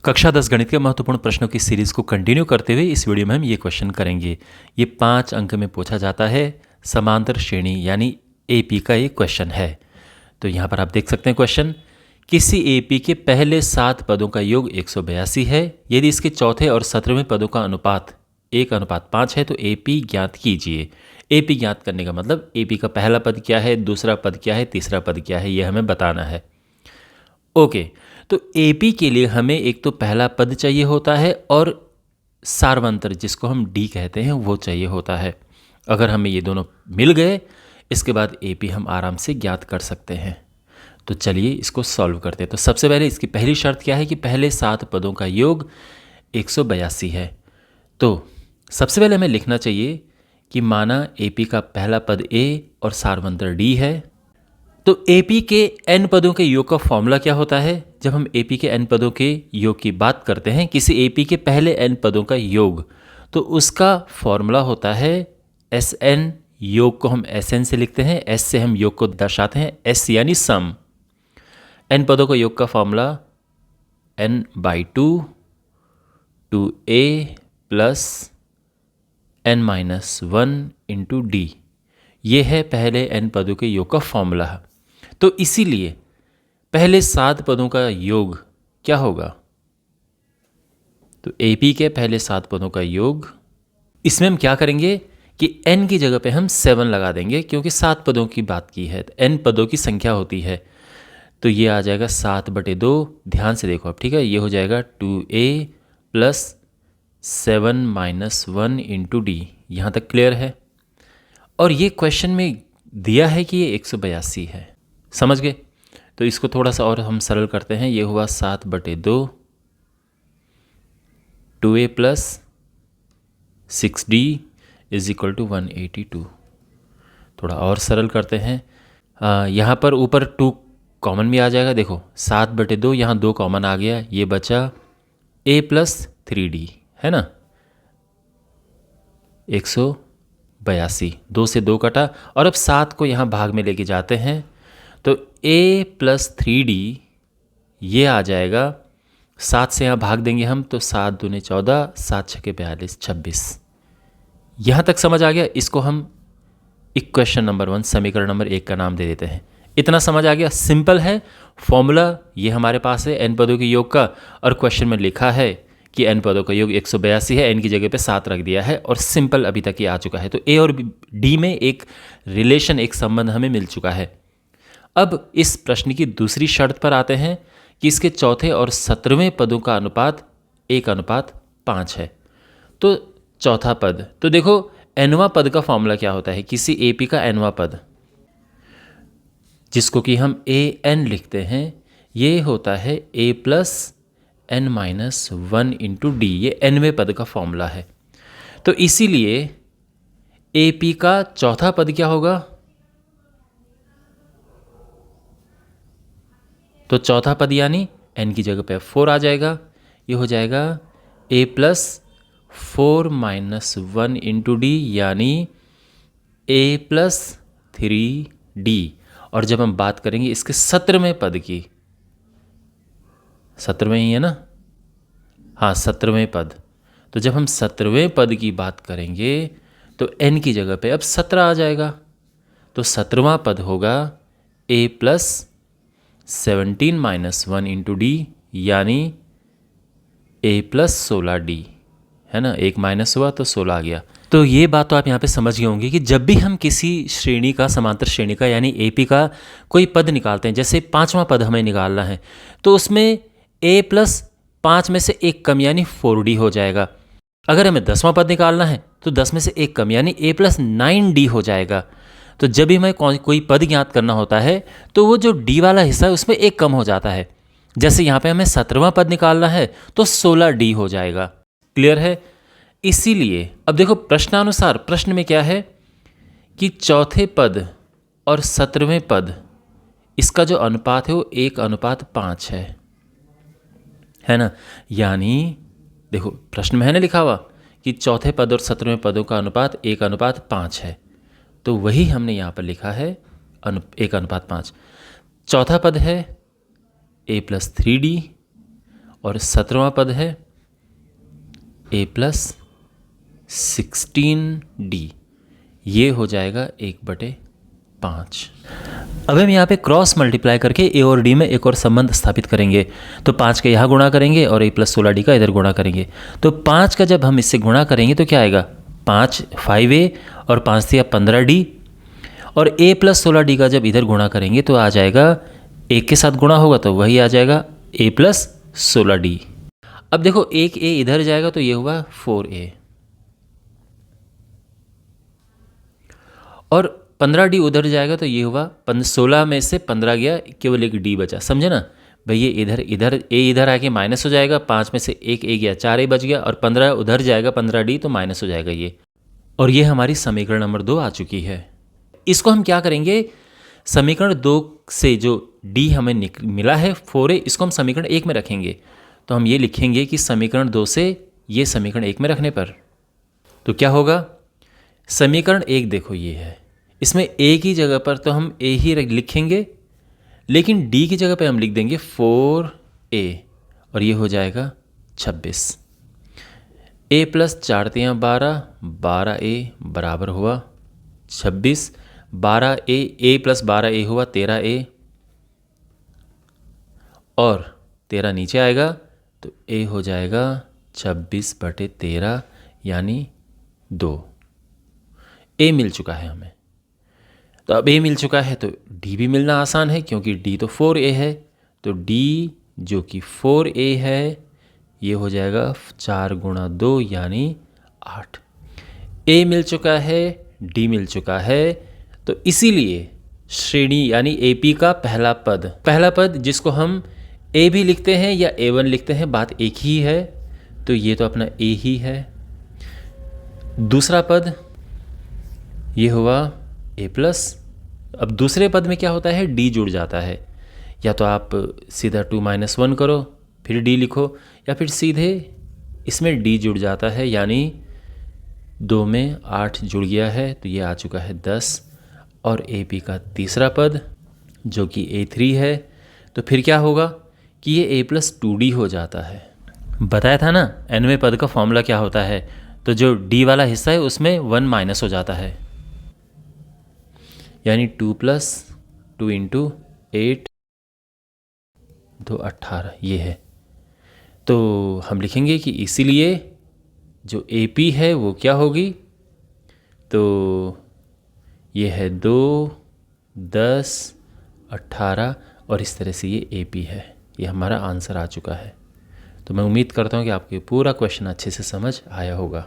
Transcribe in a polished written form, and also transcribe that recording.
कक्षा 10 गणित के महत्वपूर्ण प्रश्नों की सीरीज को कंटिन्यू करते हुए इस वीडियो में हम ये क्वेश्चन करेंगे। ये 5 अंक में पूछा जाता है, समांतर श्रेणी यानी एपी का ये क्वेश्चन है। तो यहाँ पर आप देख सकते हैं क्वेश्चन, किसी एपी के पहले 7 पदों का योग 182 है। यदि इसके चौथे और 17वें पदों का अनुपात 1:5 है तो एपी ज्ञात कीजिए। एपी ज्ञात करने का मतलब एपी का पहला पद क्या है, दूसरा पद क्या है, तीसरा पद क्या है, ये हमें बताना है। ओके, तो एपी के लिए हमें एक तो पहला पद चाहिए होता है और सार्वंतर जिसको हम डी कहते हैं वो चाहिए होता है। अगर हमें ये दोनों मिल गए इसके बाद एपी हम आराम से ज्ञात कर सकते हैं। तो चलिए इसको सॉल्व करते हैं। तो सबसे पहले इसकी पहली शर्त क्या है कि पहले 7 पदों का योग 182 है। तो सबसे पहले हमें लिखना चाहिए कि माना एपी का पहला पद ए और सार्वंतर डी है। तो एपी के n पदों के योग का फॉर्मूला क्या होता है? जब हम एपी के n पदों के योग की बात करते हैं, किसी एपी के पहले n पदों का योग, तो उसका फॉर्मूला होता है Sn। योग को हम Sn से लिखते हैं, S से हम योग को दर्शाते हैं, S यानी सम। n पदों का योग का formula n/2 2a plus n-1 into D. ये है पहले n पदों के योग का फॉर्मूला। तो इसीलिए पहले 7 पदों का योग क्या होगा? तो एपी के पहले 7 पदों का योग, इसमें हम क्या करेंगे कि n की जगह पे हम 7 लगा देंगे क्योंकि 7 पदों की बात की है, तो n पदों की संख्या होती है। तो ये आ जाएगा 7/2। ध्यान से देखो अब, ठीक है। ये हो जाएगा 2a प्लस 7-1 इंटू डी। यहाँ तक क्लियर है। और ये क्वेश्चन में दिया है कि ये 182 है, समझ गए? तो इसको थोड़ा सा और हम सरल करते हैं। ये हुआ 7/2 2a plus 6d is equal to 182। थोड़ा और सरल करते हैं। यहाँ पर ऊपर 2 कॉमन भी आ जाएगा। देखो 7/2, यहाँ 2 कॉमन आ गया, ये बचा a प्लस 3d, है ना। 182, 2 से 2 कटा और अब 7 को यहाँ भाग में लेके जाते हैं तो a प्लस 3d ये आ जाएगा। 7 से यहाँ भाग देंगे हम तो 7 दूने 14, 7 छके 42, 26। यहाँ तक समझ आ गया? इसको हम इक्वेशन नंबर 1, समीकरण नंबर 1 का नाम दे देते हैं। इतना समझ आ गया? सिंपल है। फॉर्मूला ये हमारे पास है n पदों के योग का, और क्वेश्चन में लिखा है कि n पदों का योग 182 है, n की जगह पे 7 रख दिया है, और सिंपल अभी तक ये आ चुका है। तो a और d में एक रिलेशन, एक संबंध हमें मिल चुका है। अब इस प्रश्न की दूसरी शर्त पर आते हैं कि इसके चौथे और 17वें पदों का अनुपात 1:5 है। तो चौथा पद, तो देखो nवां पद का फॉर्मूला क्या होता है? किसी एपी का nवां पद, जिसको कि हम an लिखते हैं, ये होता है a plus n-1 into D. ये nवें पद का फॉर्मूला है। तो इसीलिए एपी का चौथा पद क्या होगा? तो चौथा पद यानी n की जगह पे 4 आ जाएगा। ये हो जाएगा a प्लस 4-1 इंटू डी, यानी a प्लस 3d। और जब हम बात करेंगे इसके 17वें पद की, 17वें ही है ना, हाँ 17वें पद, तो जब हम 17वें पद की बात करेंगे तो n की जगह पे अब 17 आ जाएगा। तो 17वां पद होगा a प्लस 17-1 इंटू डी, यानी a प्लस 16d, है ना। 1 माइनस हुआ तो 16 आ गया। तो ये बात तो आप यहाँ पे समझ गए होंगे कि जब भी हम किसी श्रेणी का, समांतर श्रेणी का यानी एपी का कोई पद निकालते हैं, जैसे 5वां पद हमें निकालना है, तो उसमें a प्लस 5 में से 1 कम यानी 4d हो जाएगा। अगर हमें 10वां पद निकालना है तो 10 में से 1 कम यानी a प्लस 9d हो जाएगा। तो जब भी हमें कोई पद ज्ञात करना होता है तो वो जो डी वाला हिस्सा है उसमें 1 कम हो जाता है। जैसे यहाँ पे हमें 17वां पद निकालना है तो 16d हो जाएगा। क्लियर है? इसीलिए अब देखो प्रश्नानुसार, प्रश्न में क्या है कि चौथे पद और 17वें पद, इसका जो अनुपात है वो 1:5 है ना। यानी देखो प्रश्न में है ना लिखा हुआ कि चौथे पद और 17वें पदों का अनुपात 1:5 है। तो वही हमने यहाँ पर लिखा है 1:5। चौथा पद है a प्लस 3d और 17वां पद है a प्लस 16d, ये हो जाएगा 1/5। अब हम यहाँ पे क्रॉस मल्टीप्लाई करके a और d में एक और संबंध स्थापित करेंगे। तो 5 का यहाँ गुणा करेंगे और a प्लस 16d का इधर गुणा करेंगे। तो 5 का जब हम इससे गुणा करेंगे तो क्या आएगा, 5a और 5 दिया 15d, और a प्लस 16d का जब इधर गुणा करेंगे तो आ जाएगा, एक के साथ गुणा होगा तो वही आ जाएगा a प्लस 16d। अब देखो एक a इधर जाएगा तो ये हुआ 4a, और 15d उधर जाएगा तो ये हुआ 16 में से 15 गया, केवल एक d बचा। समझे ना भाई, ये इधर a इधर आके माइनस हो जाएगा, 5 में से एक a गया, 4a बच गया, और 15 उधर जाएगा 15d तो माइनस हो जाएगा ये। और ये हमारी समीकरण नंबर 2 आ चुकी है। इसको हम क्या करेंगे, समीकरण 2 से जो d हमें मिला है 4a, इसको हम समीकरण 1 में रखेंगे। तो हम ये लिखेंगे कि समीकरण 2 से ये समीकरण 1 में रखने पर तो क्या होगा, समीकरण 1 देखो ये है, इसमें a की जगह पर तो हम a ही लिखेंगे, लेकिन d की जगह पे हम लिख देंगे 4a, और ये हो जाएगा 26। a प्लस 4 तियाँ 12, 12a बराबर हुआ 26, 12a, a प्लस 12a हुआ 13a, और 13 नीचे आएगा तो a हो जाएगा 26/13 यानी 2। a मिल चुका है हमें। तो अब a मिल चुका है तो d भी मिलना आसान है, क्योंकि d तो 4a है। तो d जो कि 4a है ये हो जाएगा 4 × 2 यानी 8। a मिल चुका है, d मिल चुका है, तो इसीलिए श्रेणी यानी AP का पहला पद जिसको हम a भी लिखते हैं या A1 लिखते हैं, बात एक ही है। तो ये तो अपना a ही है। दूसरा पद ये हुआ a प्लस। अब दूसरे पद में क्या होता है, d जुड़ जाता है। या तो आप सीधा 2 - 1 करो फिर d लिखो, या फिर सीधे इसमें d जुड़ जाता है, यानी 2 में 8 जुड़ गया है तो ये आ चुका है 10। और AP का तीसरा पद जो कि A3 है, तो फिर क्या होगा कि ये a प्लस 2d हो जाता है। बताया था ना nवें पद का फॉर्मूला क्या होता है, तो जो d वाला हिस्सा है उसमें 1 माइनस हो जाता है, यानी 2 + 2 × 8 2 18 ये है। तो हम लिखेंगे कि इसीलिए जो AP है वो क्या होगी, तो ये है 2 10 18, और इस तरह से ये AP है। ये हमारा आंसर आ चुका है। तो मैं उम्मीद करता हूँ कि आपको पूरा क्वेश्चन अच्छे से समझ आया होगा।